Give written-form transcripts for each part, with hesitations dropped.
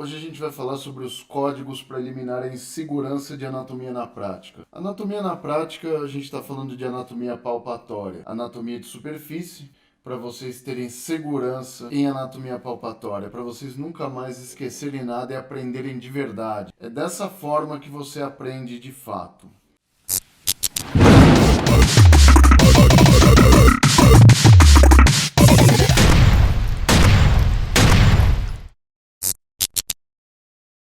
Hoje a gente vai falar sobre os códigos para eliminar a insegurança de anatomia na prática. Anatomia na prática, a gente está falando de anatomia palpatória, anatomia de superfície, para vocês terem segurança em anatomia palpatória, para vocês nunca mais esquecerem nada e aprenderem de verdade. É dessa forma que você aprende de fato.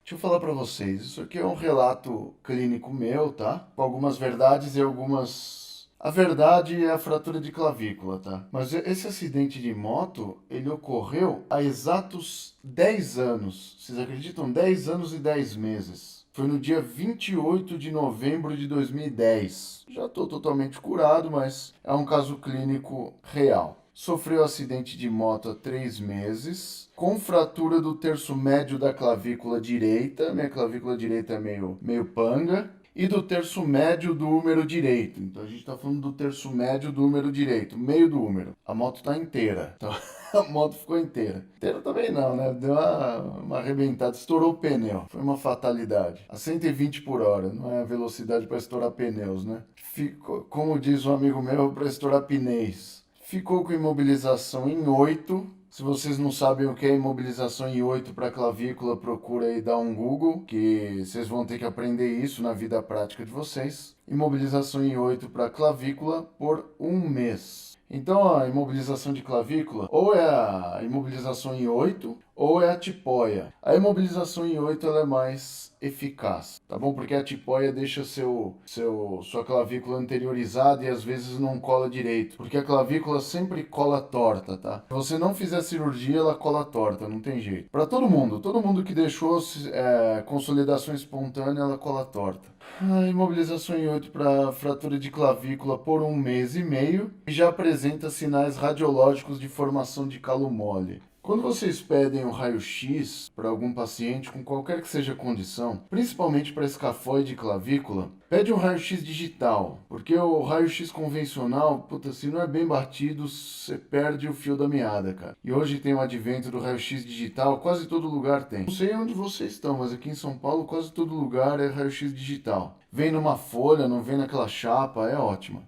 Deixa eu falar para vocês, isso aqui é um relato clínico meu, tá? Com algumas verdades e algumas... A verdade é a fratura de clavícula, tá? Mas esse acidente de moto, ele ocorreu há exatos 10 anos. Vocês acreditam? 10 anos e 10 meses. Foi no dia 28 de novembro de 2010. Já estou totalmente curado, mas é um caso clínico real. Sofreu acidente de moto há 3 meses, com fratura do terço médio da clavícula direita. Minha clavícula direita é meio panga. E do terço médio do húmero direito. Então a gente está falando do terço médio do húmero direito, meio do húmero. A moto está inteira. Então, a moto ficou inteira. Inteira também não, né? Deu uma arrebentada, estourou o pneu. Foi uma fatalidade. A 120 por hora, não é a velocidade para estourar pneus, né? Ficou, como diz um amigo meu, para estourar pneus. Ficou com imobilização em 8. Se vocês não sabem o que é imobilização em 8 para clavícula, procura aí dar um Google, que vocês vão ter que aprender isso na vida prática de vocês. Imobilização em 8 para clavícula por 1 mês. Então a imobilização de clavícula ou é a imobilização em 8 ou é a tipóia. A imobilização em 8 ela é mais eficaz, tá bom? Porque a tipóia deixa sua clavícula anteriorizada e às vezes não cola direito. Porque a clavícula sempre cola torta, tá? Se você não fizer cirurgia, ela cola torta, não tem jeito. Para todo mundo que deixou consolidação espontânea, ela cola torta. A imobilização em 8 para fratura de clavícula por 1 mês e meio e já apresenta sinais radiológicos de formação de calo mole. Quando vocês pedem um raio-x para algum paciente com qualquer que seja a condição, principalmente para escafoide e clavícula, pede um raio-x digital, porque o raio-x convencional, se não é bem batido, você perde o fio da meada, cara. E hoje tem o advento do raio-x digital, quase todo lugar tem. Não sei onde vocês estão, mas aqui em São Paulo quase todo lugar é raio-x digital. Vem numa folha, não vem naquela chapa, é ótima.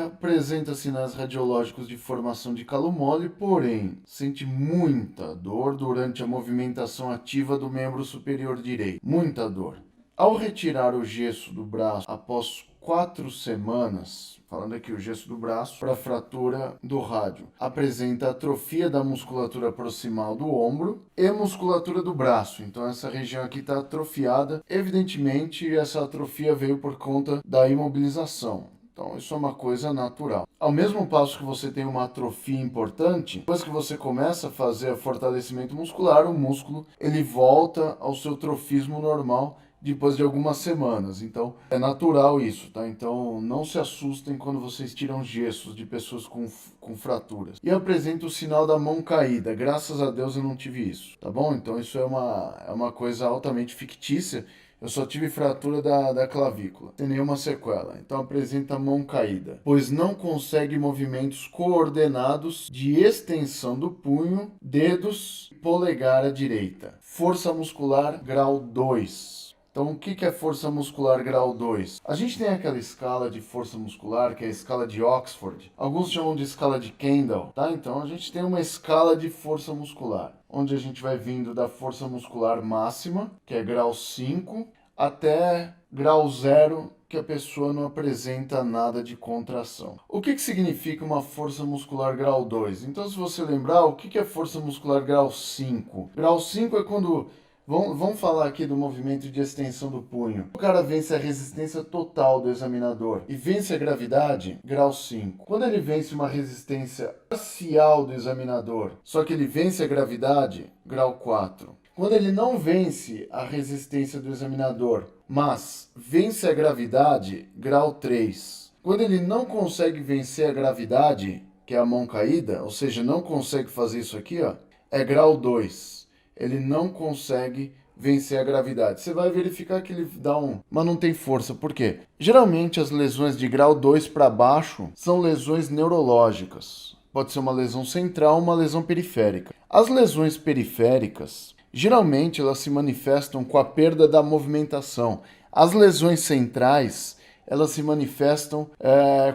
Apresenta sinais radiológicos de formação de calo mole, porém, sente muita dor durante a movimentação ativa do membro superior direito. Muita dor. Ao retirar o gesso do braço após 4 semanas, falando aqui o gesso do braço, para fratura do rádio, apresenta atrofia da musculatura proximal do ombro e musculatura do braço. Então essa região aqui está atrofiada. Evidentemente, essa atrofia veio por conta da imobilização. Então, isso é uma coisa natural. Ao mesmo passo que você tem uma atrofia importante, depois que você começa a fazer fortalecimento muscular, o músculo ele volta ao seu trofismo normal depois de algumas semanas. Então, é natural isso, tá? Então, não se assustem quando vocês tiram gessos de pessoas com fraturas. E apresenta o sinal da mão caída. Graças a Deus eu não tive isso, tá bom? Então, isso é uma coisa altamente fictícia. Eu só tive fratura da clavícula, sem nenhuma sequela. Então apresenta a mão caída, pois não consegue movimentos coordenados de extensão do punho, dedos e polegar à direita. Força muscular grau 2. Então, o que é força muscular grau 2? A gente tem aquela escala de força muscular, que é a escala de Oxford. Alguns chamam de escala de Kendall, tá? Então, a gente tem uma escala de força muscular, onde a gente vai vindo da força muscular máxima, que é grau 5, até grau 0, que a pessoa não apresenta nada de contração. O que significa uma força muscular grau 2? Então, se você lembrar, o que é força muscular grau 5? Grau 5 é quando... Vamos falar aqui do movimento de extensão do punho. O cara vence a resistência total do examinador e vence a gravidade, grau 5. Quando ele vence uma resistência parcial do examinador, só que ele vence a gravidade, grau 4. Quando ele não vence a resistência do examinador, mas vence a gravidade, grau 3. Quando ele não consegue vencer a gravidade, que é a mão caída, ou seja, não consegue fazer isso aqui, ó, é grau 2. Ele não consegue vencer a gravidade. Você vai verificar que ele dá mas não tem força. Por quê? Geralmente as lesões de grau 2 para baixo são lesões neurológicas. Pode ser uma lesão central ou uma lesão periférica. As lesões periféricas, Geralmente elas se manifestam com a perda da movimentação. As lesões centrais, elas se manifestam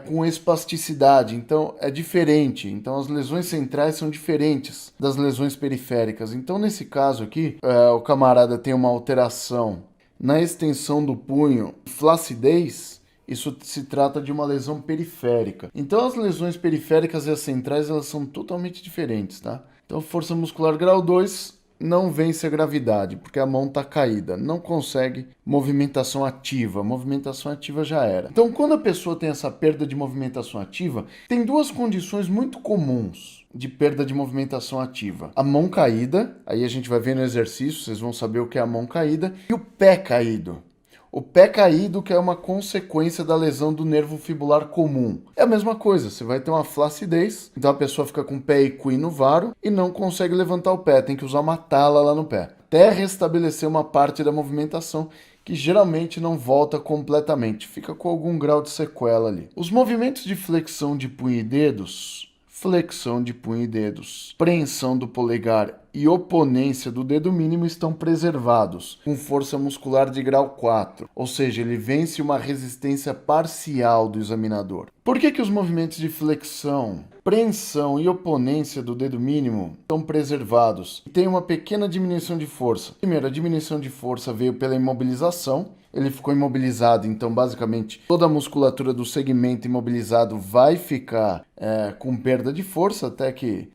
com espasticidade, então é diferente. Então as lesões centrais são diferentes das lesões periféricas. Então nesse caso aqui, o camarada tem uma alteração na extensão do punho, flacidez, isso se trata de uma lesão periférica. Então as lesões periféricas e as centrais, elas são totalmente diferentes, tá? Então força muscular grau 2 não vence a gravidade, porque a mão está caída, não consegue movimentação ativa já era. Então quando a pessoa tem essa perda de movimentação ativa, tem duas condições muito comuns de perda de movimentação ativa. A mão caída, aí a gente vai ver no exercício, vocês vão saber o que é a mão caída, e o pé caído. O pé caído, que é uma consequência da lesão do nervo fibular comum. É a mesma coisa, você vai ter uma flacidez, então a pessoa fica com o pé equinovaro e não consegue levantar o pé, tem que usar uma tala lá no pé, até restabelecer uma parte da movimentação, que geralmente não volta completamente, fica com algum grau de sequela ali. Os movimentos de flexão de punho e dedos, preensão do polegar e oponência do dedo mínimo estão preservados, com força muscular de grau 4, ou seja, ele vence uma resistência parcial do examinador. Por que os movimentos de flexão, preensão e oponência do dedo mínimo estão preservados? Tem uma pequena diminuição de força. Primeiro, a diminuição de força veio pela imobilização. Ele ficou imobilizado, então basicamente toda a musculatura do segmento imobilizado vai ficar com perda de força, até que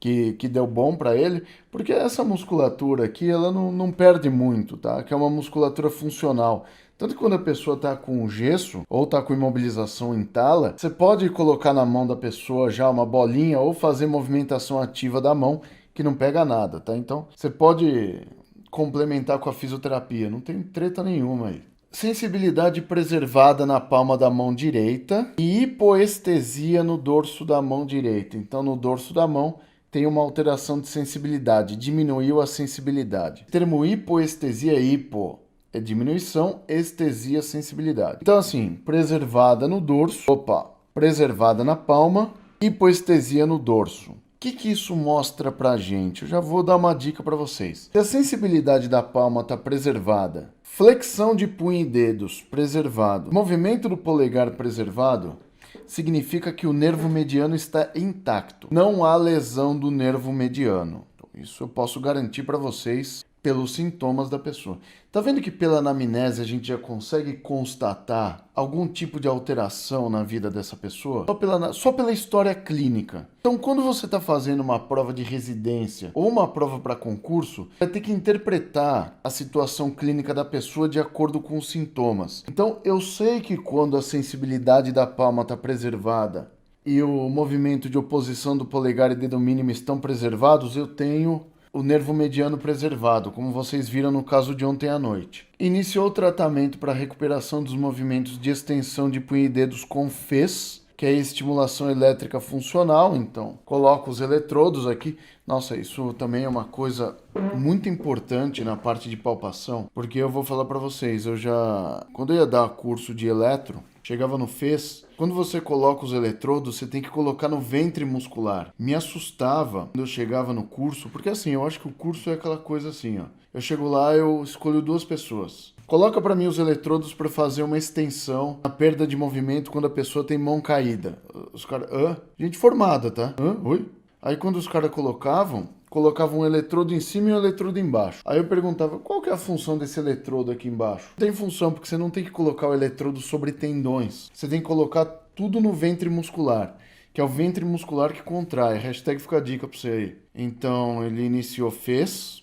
deu bom para ele, porque essa musculatura aqui ela não perde muito, tá? Que é uma musculatura funcional. Tanto que quando a pessoa está com gesso ou está com imobilização em tala, você pode colocar na mão da pessoa já uma bolinha ou fazer movimentação ativa da mão que não pega nada, tá? Então você pode complementar com a fisioterapia, não tem treta nenhuma aí. Sensibilidade preservada na palma da mão direita e hipoestesia no dorso da mão direita. Então, no dorso da mão tem uma alteração de sensibilidade, diminuiu a sensibilidade. O termo hipoestesia, hipo é diminuição, estesia, sensibilidade. Então, assim, preservada no dorso, preservada na palma, hipoestesia no dorso. O que isso mostra pra gente? Eu já vou dar uma dica para vocês. Se a sensibilidade da palma está preservada, flexão de punho e dedos preservado, movimento do polegar preservado, significa que o nervo mediano está intacto. Não há lesão do nervo mediano. Então, isso eu posso garantir para vocês pelos sintomas da pessoa. Tá vendo que pela anamnese a gente já consegue constatar algum tipo de alteração na vida dessa pessoa? Só pela história clínica. Então, quando você está fazendo uma prova de residência ou uma prova para concurso, vai ter que interpretar a situação clínica da pessoa de acordo com os sintomas. Então, eu sei que quando a sensibilidade da palma está preservada e o movimento de oposição do polegar e dedo mínimo estão preservados, eu tenho o nervo mediano preservado, como vocês viram no caso de ontem à noite. Iniciou o tratamento para recuperação dos movimentos de extensão de punho e dedos com FES, que é a estimulação elétrica funcional. Então, coloco os eletrodos aqui. Nossa, isso também é uma coisa muito importante na parte de palpação, porque eu vou falar para vocês, quando eu ia dar curso de eletro, chegava no FES, quando você coloca os eletrodos, você tem que colocar no ventre muscular. Me assustava quando eu chegava no curso, porque assim, eu acho que o curso é aquela coisa assim, ó. Eu chego lá, eu escolho 2 pessoas. Coloca para mim os eletrodos para fazer uma extensão, a perda de movimento quando a pessoa tem mão caída. Os caras, gente formada, tá? Oi? Aí quando os caras colocavam um eletrodo em cima e um eletrodo embaixo. Aí eu perguntava, qual que é a função desse eletrodo aqui embaixo? Tem função, porque você não tem que colocar o eletrodo sobre tendões. Você tem que colocar tudo no ventre muscular, que é o ventre muscular que contrai. Hashtag fica a dica pra você aí. Então, ele iniciou FES.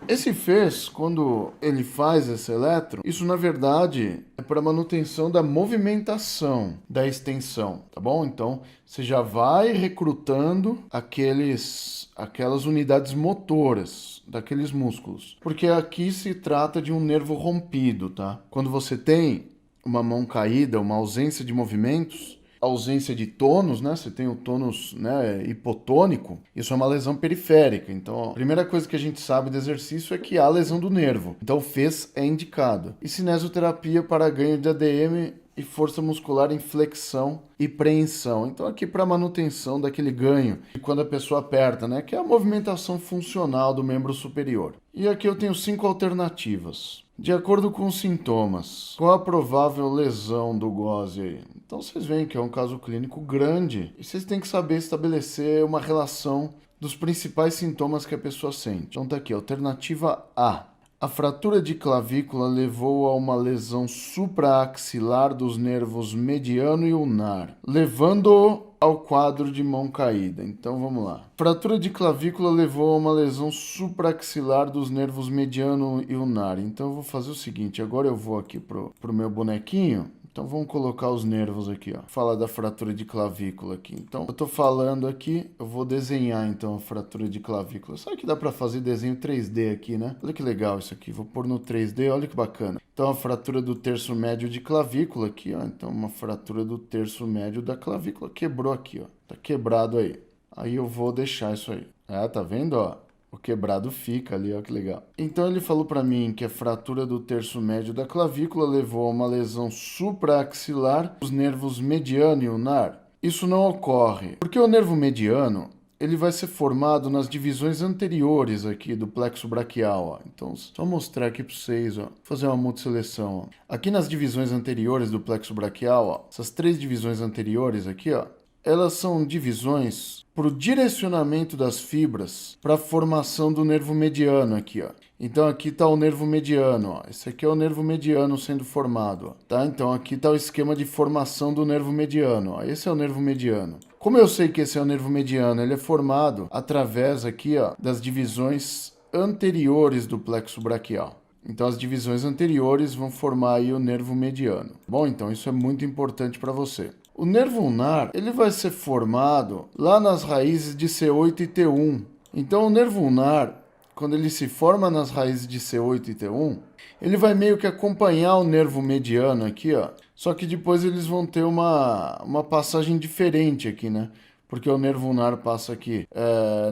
Esse FES, quando ele faz esse eletro, isso na verdade é para manutenção da movimentação da extensão, tá bom? Então, você já vai recrutando aquelas unidades motoras daqueles músculos. Porque aqui se trata de um nervo rompido, tá? Quando você tem uma mão caída, uma ausência de movimentos, ausência de tônus, né? Você tem o tônus, né, hipotônico, isso é uma lesão periférica. Então, a primeira coisa que a gente sabe do exercício é que há lesão do nervo. Então, o FES é indicado. E cinesioterapia para ganho de ADM e força muscular em flexão e preensão. Então, aqui para manutenção daquele ganho, quando a pessoa aperta, né? Que é a movimentação funcional do membro superior. E aqui eu tenho 5 alternativas. De acordo com os sintomas, qual a provável lesão do Gauss aí? Então vocês veem que é um caso clínico grande e vocês têm que saber estabelecer uma relação dos principais sintomas que a pessoa sente. Então tá aqui, alternativa A. A fratura de clavícula levou a uma lesão supraaxilar dos nervos mediano e ulnar, levando-o ao quadro de mão caída. Então vamos lá. Fratura de clavícula levou a uma lesão supraaxilar dos nervos mediano e ulnar. Então eu vou fazer o seguinte, agora eu vou aqui pro meu bonequinho. Então vamos colocar os nervos aqui, ó. Fala da fratura de clavícula aqui. Então eu tô falando aqui, eu vou desenhar então a fratura de clavícula. Sabe que dá para fazer desenho 3D aqui, né? Olha que legal isso aqui. Vou pôr no 3D, olha que bacana. Então a fratura do terço médio de clavícula aqui, ó. Então uma fratura do terço médio da clavícula. Quebrou aqui, ó. Tá quebrado aí. Aí eu vou deixar isso aí. Ah, tá vendo, ó? O quebrado fica ali, ó, que legal. Então ele falou para mim que a fratura do terço médio da clavícula levou a uma lesão supraaxilar dos nervos mediano e ulnar. Isso não ocorre, porque o nervo mediano, ele vai ser formado nas divisões anteriores aqui do plexo braquial, ó. Então, só mostrar aqui para vocês, ó, fazer uma multiseleção, ó. Aqui nas divisões anteriores do plexo braquial, ó, essas 3 divisões anteriores aqui, ó, elas são divisões para o direcionamento das fibras para a formação do nervo mediano aqui, ó. Então aqui está o nervo mediano, ó. Esse aqui é o nervo mediano sendo formado, ó, tá? Então aqui está o esquema de formação do nervo mediano, ó. Esse é o nervo mediano. Como eu sei que esse é o nervo mediano, ele é formado através aqui, ó, das divisões anteriores do plexo braquial. Então as divisões anteriores vão formar aí o nervo mediano. Bom, então isso é muito importante para você. O nervo ulnar, ele vai ser formado lá nas raízes de C8 e T1. Então o nervo ulnar, quando ele se forma nas raízes de C8 e T1, ele vai meio que acompanhar o nervo mediano aqui, ó. Só que depois eles vão ter uma passagem diferente aqui, né? Porque o nervo ulnar passa aqui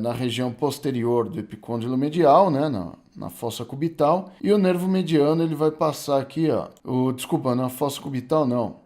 na região posterior do epicôndilo medial, né? Na fossa cubital, e o nervo mediano ele vai passar aqui, ó. Desculpa, na fossa cubital não,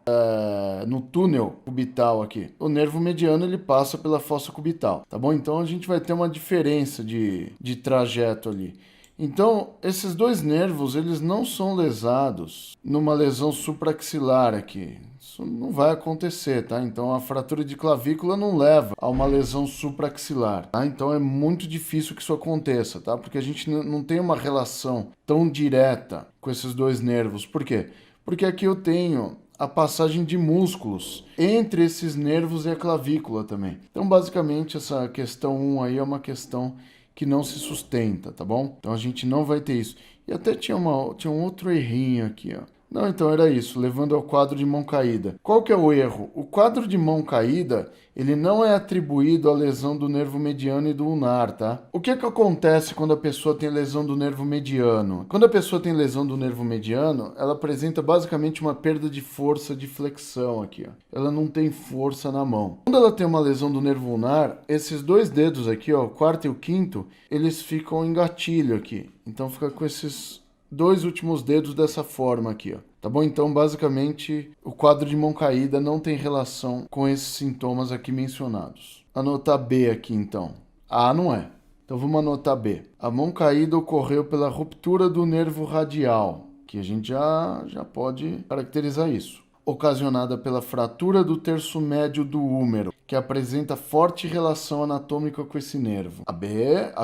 no túnel cubital aqui. O nervo mediano ele passa pela fossa cubital, tá bom? Então a gente vai ter uma diferença de trajeto ali. Então, esses 2 nervos, eles não são lesados numa lesão supraaxilar aqui. Isso não vai acontecer, tá? Então, a fratura de clavícula não leva a uma lesão supraaxilar, tá? Então, é muito difícil que isso aconteça, tá? Porque a gente não tem uma relação tão direta com esses 2 nervos. Por quê? Porque aqui eu tenho a passagem de músculos entre esses nervos e a clavícula também. Então, basicamente, essa questão 1 aí é uma questão que não se sustenta, tá bom? Então a gente não vai ter isso. E até tinha um outro errinho aqui, ó. Não, então era isso, levando ao quadro de mão caída. Qual que é o erro? O quadro de mão caída, ele não é atribuído à lesão do nervo mediano e do ulnar, tá? O que acontece quando a pessoa tem lesão do nervo mediano? Quando a pessoa tem lesão do nervo mediano, ela apresenta basicamente uma perda de força de flexão aqui, ó. Ela não tem força na mão. Quando ela tem uma lesão do nervo ulnar, esses 2 dedos aqui, ó, o quarto e o quinto, eles ficam em gatilho aqui. Então fica com esses 2 últimos dedos dessa forma aqui, ó. Tá bom? Então, basicamente, o quadro de mão caída não tem relação com esses sintomas aqui mencionados. Anotar B aqui, então. A não é. Então, vamos anotar B. A mão caída ocorreu pela ruptura do nervo radial, que a gente já pode caracterizar isso. Ocasionada pela fratura do terço médio do húmero, que apresenta forte relação anatômica com esse nervo. A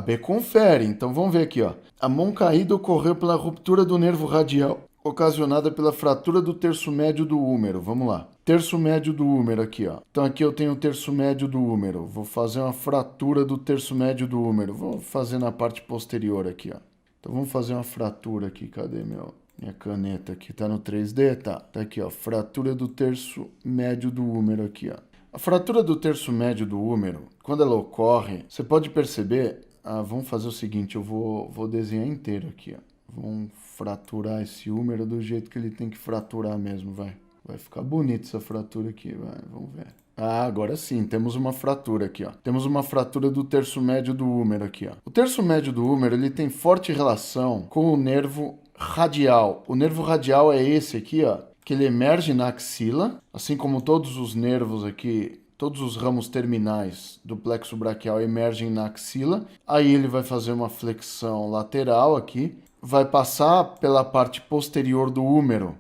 B confere, então vamos ver aqui, ó. A mão caída ocorreu pela ruptura do nervo radial, ocasionada pela fratura do terço médio do húmero. Vamos lá. Terço médio do húmero aqui, ó. Então aqui eu tenho o terço médio do húmero. Vou fazer uma fratura do terço médio do húmero. Vou fazer na parte posterior aqui, ó. Então vamos fazer uma fratura aqui. Cadê minha caneta aqui? Tá no 3D? Tá. Tá aqui, ó. Fratura do terço médio do húmero aqui, ó. A fratura do terço médio do húmero, quando ela ocorre, você pode perceber... vamos fazer o seguinte, eu vou desenhar inteiro aqui, ó. Vamos fraturar esse húmero do jeito que ele tem que fraturar mesmo, vai. Vai ficar bonito essa fratura aqui, vai. Vamos ver. Agora sim, temos uma fratura aqui, ó. Temos uma fratura do terço médio do húmero aqui, ó. O terço médio do húmero, ele tem forte relação com o nervo radial. O nervo radial é esse aqui, ó, que ele emerge na axila, assim como todos os nervos aqui todos os ramos terminais do plexo braquial emergem na axila. Aí ele vai fazer uma flexão lateral aqui, vai passar pela parte posterior do húmero,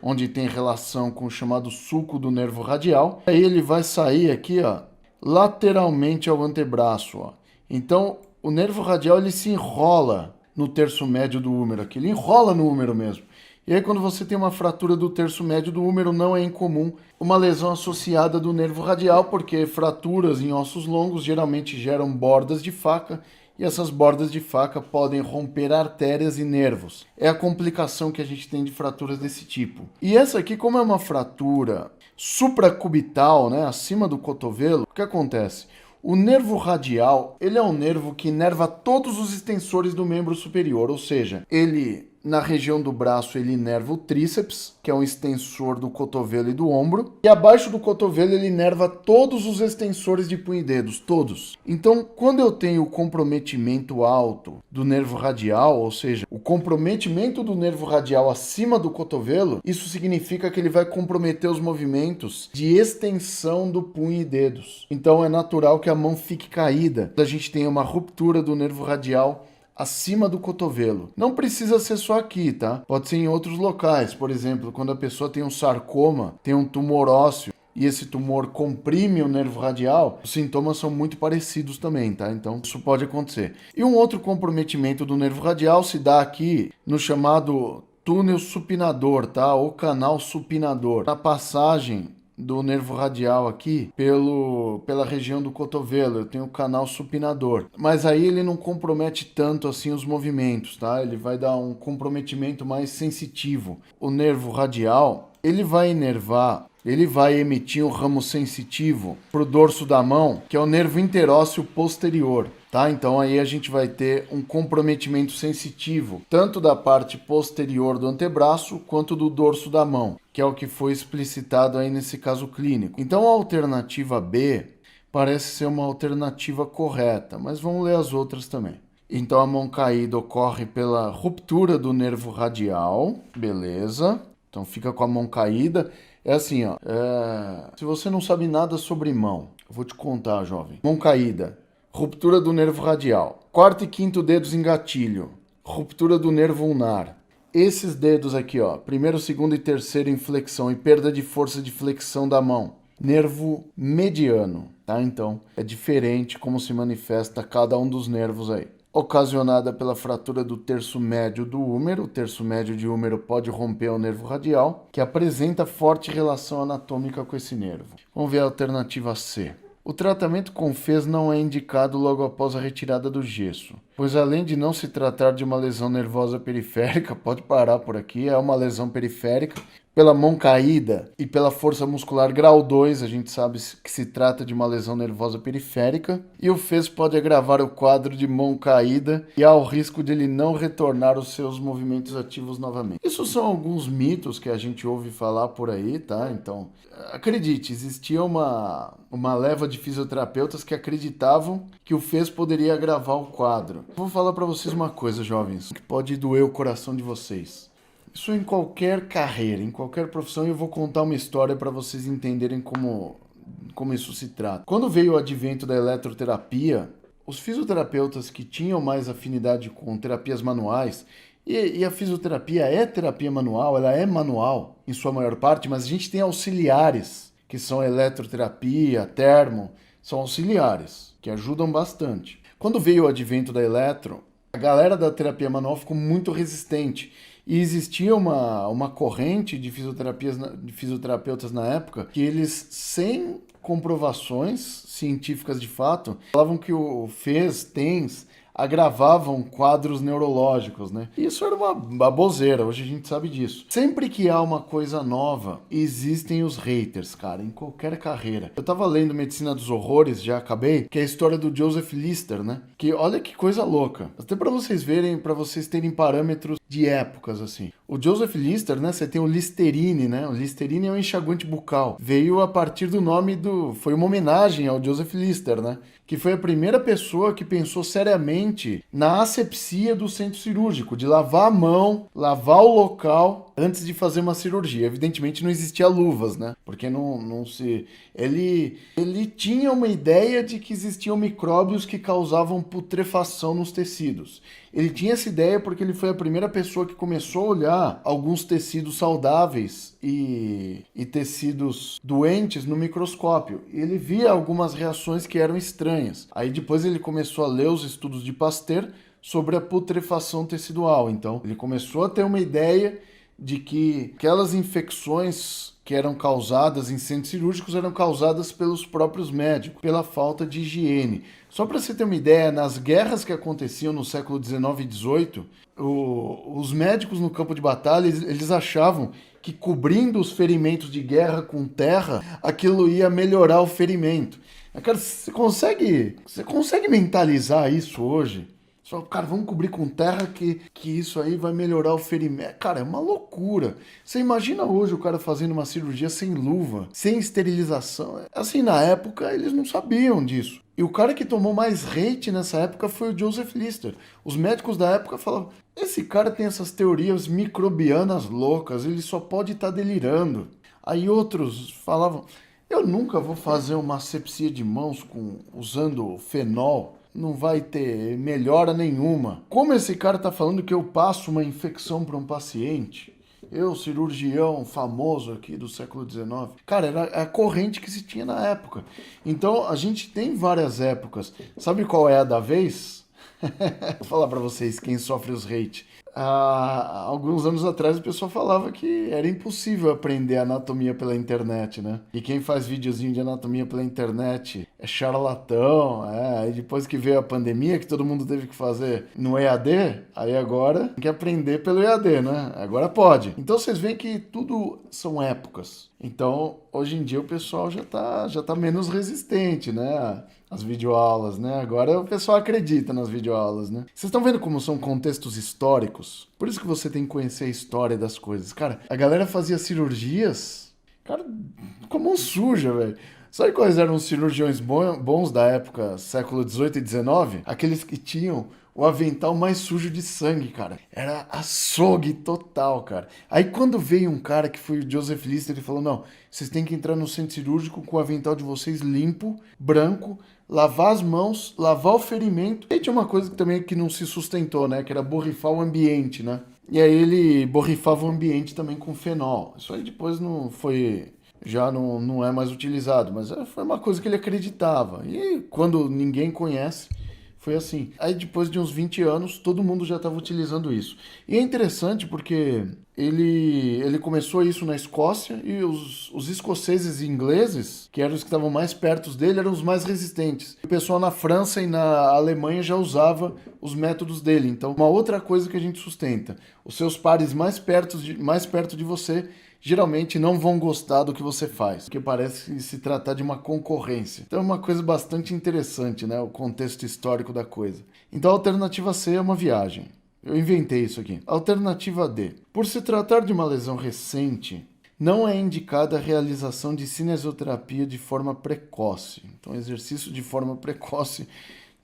onde tem relação com o chamado sulco do nervo radial. Aí ele vai sair aqui, ó, lateralmente ao antebraço, ó. Então, o nervo radial ele se enrola no terço médio do húmero aqui, ele enrola no húmero mesmo. E aí, quando você tem uma fratura do terço médio do húmero, não é incomum uma lesão associada do nervo radial, porque fraturas em ossos longos geralmente geram bordas de faca, e essas bordas de faca podem romper artérias e nervos. É a complicação que a gente tem de fraturas desse tipo. E essa aqui, como é uma fratura supracubital, né, acima do cotovelo, o que acontece? O nervo radial, ele é um nervo que inerva todos os extensores do membro superior, ou seja, ele, na região do braço, ele inerva o tríceps, que é um extensor do cotovelo e do ombro, e abaixo do cotovelo ele inerva todos os extensores de punho e dedos, todos. Então, quando eu tenho comprometimento alto do nervo radial, ou seja, o comprometimento do nervo radial acima do cotovelo, isso significa que ele vai comprometer os movimentos de extensão do punho e dedos. Então, é natural que a mão fique caída. A gente tem uma ruptura do nervo radial acima do cotovelo. Não precisa ser só aqui, tá? Pode ser em outros locais. Por exemplo, quando a pessoa tem um sarcoma, tem um tumor ósseo, e esse tumor comprime o nervo radial, os sintomas são muito parecidos também, tá? Então, isso pode acontecer. E um outro comprometimento do nervo radial se dá aqui no chamado túnel supinador, tá? Ou canal supinador. Na passagem do nervo radial aqui pela região do cotovelo, eu tenho o canal supinador, mas aí ele não compromete tanto assim os movimentos, tá? Ele vai dar um comprometimento mais sensitivo. O nervo radial, ele vai emitir um ramo sensitivo para o dorso da mão, que é o nervo interósseo posterior, tá? Então aí a gente vai ter um comprometimento sensitivo, tanto da parte posterior do antebraço, quanto do dorso da mão, que é o que foi explicitado aí nesse caso clínico. Então a alternativa B parece ser uma alternativa correta, mas vamos ler as outras também. Então a mão caída ocorre pela ruptura do nervo radial, beleza? Então fica com a mão caída. É assim, ó. Se você não sabe nada sobre mão, eu vou te contar, jovem. Mão caída, ruptura do nervo radial. Quarto e quinto dedos em gatilho, ruptura do nervo ulnar. Esses dedos aqui, ó, primeiro, segundo e terceiro em flexão e perda de força de flexão da mão. Nervo mediano, tá? Então, é diferente como se manifesta cada um dos nervos aí. Ocasionada pela fratura do terço médio do húmero. O terço médio de húmero pode romper o nervo radial, que apresenta forte relação anatômica com esse nervo. Vamos ver a alternativa C. O tratamento com fez não é indicado logo após a retirada do gesso, pois além de não se tratar de uma lesão nervosa periférica, pode parar por aqui, é uma lesão periférica, pela mão caída e pela força muscular grau 2, a gente sabe que se trata de uma lesão nervosa periférica, e o fez pode agravar o quadro de mão caída e há o risco de ele não retornar os seus movimentos ativos novamente. Isso são alguns mitos que a gente ouve falar por aí, tá? Então, acredite, existia uma leva de fisioterapeutas que acreditavam que o fez poderia agravar o quadro. Vou falar para vocês uma coisa, jovens, que pode doer o coração de vocês. Isso em qualquer carreira, em qualquer profissão, eu vou contar uma história para vocês entenderem como isso se trata. Quando veio o advento da eletroterapia, os fisioterapeutas que tinham mais afinidade com terapias manuais, e a fisioterapia é terapia manual, ela é manual em sua maior parte, mas a gente tem auxiliares, que são eletroterapia, termo, são auxiliares, que ajudam bastante. Quando veio o advento da eletro, a galera da terapia manual ficou muito resistente. E existia uma corrente de fisioterapeutas na época que eles, sem comprovações científicas de fato, falavam que o fez, TENS, agravavam quadros neurológicos, né? E isso era uma baboseira, hoje a gente sabe disso. Sempre que há uma coisa nova, existem os haters, cara, em qualquer carreira. Eu tava lendo Medicina dos Horrores, já acabei, que é a história do Joseph Lister, né? Que olha que coisa louca. Até pra vocês verem, pra vocês terem parâmetros de épocas, assim. O Joseph Lister, né? Você tem o Listerine, né? O Listerine é um enxaguante bucal. Veio a partir do nome foi uma homenagem ao Joseph Lister, né? Que foi a primeira pessoa que pensou seriamente na asepsia do centro cirúrgico, de lavar a mão, lavar o local antes de fazer uma cirurgia. Evidentemente não existia luvas, né? Porque não se... Ele tinha uma ideia de que existiam micróbios que causavam putrefação nos tecidos. Ele tinha essa ideia porque ele foi a primeira pessoa que começou a olhar alguns tecidos saudáveis e tecidos doentes no microscópio. E ele via algumas reações que eram estranhas. Aí depois ele começou a ler os estudos de Pasteur sobre a putrefação tecidual. Então, ele começou a ter uma ideia de que aquelas infecções que eram causadas em centros cirúrgicos eram causadas pelos próprios médicos, pela falta de higiene. Só para você ter uma ideia, nas guerras que aconteciam no século XIX e XVIII, os médicos no campo de batalha, eles achavam que cobrindo os ferimentos de guerra com terra, aquilo ia melhorar o ferimento. Cara, você consegue mentalizar isso hoje? Só, cara, vamos cobrir com terra que isso aí vai melhorar o ferimento. Cara, é uma loucura. Você imagina hoje o cara fazendo uma cirurgia sem luva, sem esterilização. Assim, na época, eles não sabiam disso. E o cara que tomou mais hate nessa época foi o Joseph Lister. Os médicos da época falavam, esse cara tem essas teorias microbianas loucas, ele só pode estar delirando. Aí outros falavam, eu nunca vou fazer uma asepsia de mãos usando fenol. Não vai ter melhora nenhuma. Como esse cara tá falando que eu passo uma infecção para um paciente? Eu, cirurgião famoso aqui do século XIX. Cara, era a corrente que se tinha na época. Então, a gente tem várias épocas. Sabe qual é a da vez? Vou falar para vocês quem sofre os hate. Há alguns anos atrás o pessoal falava que era impossível aprender anatomia pela internet, né? E quem faz videozinho de anatomia pela internet é charlatão, Aí depois que veio a pandemia, que todo mundo teve que fazer no EAD, aí agora tem que aprender pelo EAD, né? Agora pode. Então vocês veem que tudo são épocas. Então, hoje em dia o pessoal já tá menos resistente, né? As videoaulas, né? Agora o pessoal acredita nas videoaulas, né? Vocês estão vendo como são contextos históricos? Por isso que você tem que conhecer a história das coisas. Cara, a galera fazia cirurgias, cara, como um suja, velho. Sabe quais eram os cirurgiões bons da época, século XVIII e XIX? Aqueles que tinham o avental mais sujo de sangue, cara. Era açougue total, cara. Aí quando veio um cara que foi o Joseph Lister, ele falou, não, vocês têm que entrar no centro cirúrgico com o avental de vocês limpo, branco, lavar as mãos, lavar o ferimento. E tinha uma coisa que também que não se sustentou, né? Que era borrifar o ambiente, né? E aí ele borrifava o ambiente também com fenol. Isso aí depois não foi... Já não é mais utilizado, mas foi uma coisa que ele acreditava. E quando ninguém conhece, foi assim. Aí depois de uns 20 anos, todo mundo já estava utilizando isso. E é interessante porque ele começou isso na Escócia e os escoceses e ingleses, que eram os que estavam mais perto dele, eram os mais resistentes. O pessoal na França e na Alemanha já usava os métodos dele. Então, uma outra coisa que a gente sustenta, os seus pares mais perto de você geralmente não vão gostar do que você faz, porque parece se tratar de uma concorrência. Então é uma coisa bastante interessante, né? O contexto histórico da coisa. Então a alternativa C é uma viagem. Eu inventei isso aqui. Alternativa D. Por se tratar de uma lesão recente, não é indicada a realização de cinesioterapia de forma precoce. Então exercício de forma precoce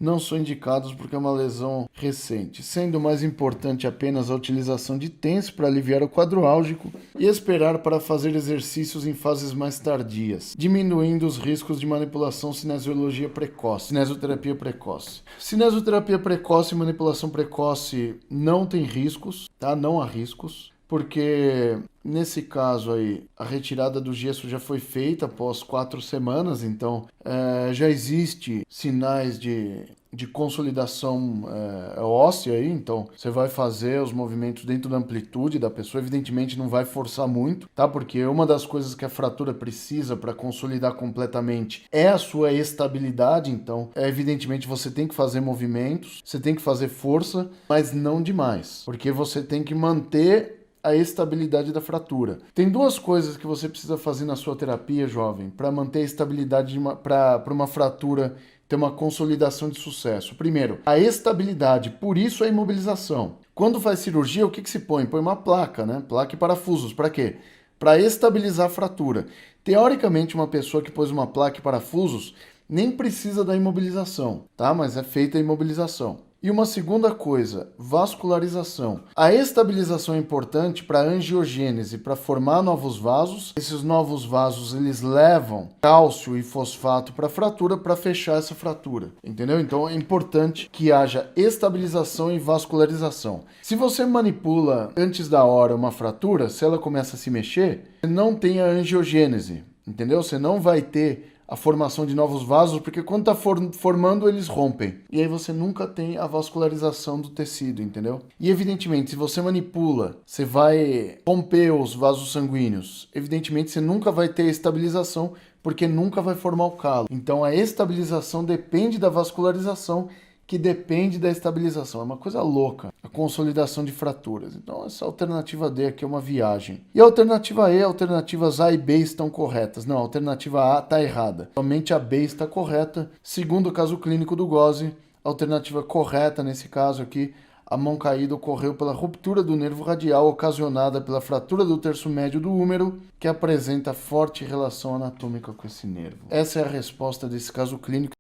não são indicados porque é uma lesão recente, sendo mais importante apenas a utilização de TENS para aliviar o quadro álgico e esperar para fazer exercícios em fases mais tardias, diminuindo os riscos de manipulação cinesioterapia precoce. Cinesioterapia precoce e manipulação precoce não tem riscos, tá? Não há riscos. Porque nesse caso aí, a retirada do gesso já foi feita após 4 semanas, então já existe sinais de consolidação óssea aí, então você vai fazer os movimentos dentro da amplitude da pessoa, evidentemente não vai forçar muito, tá? Porque uma das coisas que a fratura precisa para consolidar completamente é a sua estabilidade, então evidentemente você tem que fazer movimentos, você tem que fazer força, mas não demais, porque você tem que manter a estabilidade da fratura. Tem 2 coisas que você precisa fazer na sua terapia, jovem, para manter a estabilidade para uma fratura ter uma consolidação de sucesso. Primeiro, a estabilidade, por isso a imobilização. Quando faz cirurgia, o que se põe? Põe uma placa, né? Placa e parafusos. Para quê? Para estabilizar a fratura. Teoricamente, uma pessoa que pôs uma placa e parafusos nem precisa da imobilização, tá? Mas é feita a imobilização. E uma segunda coisa, vascularização. A estabilização é importante para a angiogênese, para formar novos vasos. Esses novos vasos, eles levam cálcio e fosfato para a fratura, para fechar essa fratura, entendeu? Então é importante que haja estabilização e vascularização. Se você manipula antes da hora uma fratura, se ela começa a se mexer, você não tem a angiogênese, entendeu? Você não vai ter a formação de novos vasos, porque quando está formando, eles rompem. E aí você nunca tem a vascularização do tecido, entendeu? E evidentemente, se você manipula, você vai romper os vasos sanguíneos. Evidentemente, você nunca vai ter estabilização, porque nunca vai formar o calo. Então a estabilização depende da vascularização, que depende da estabilização. É uma coisa louca, a consolidação de fraturas. Então essa alternativa D aqui é uma viagem. E a alternativa E, alternativas A e B estão corretas. Não, a alternativa A está errada. Somente a B está correta. Segundo o caso clínico do Gozzi, a alternativa correta nesse caso aqui, a mão caída ocorreu pela ruptura do nervo radial ocasionada pela fratura do terço médio do húmero, que apresenta forte relação anatômica com esse nervo. Essa é a resposta desse caso clínico.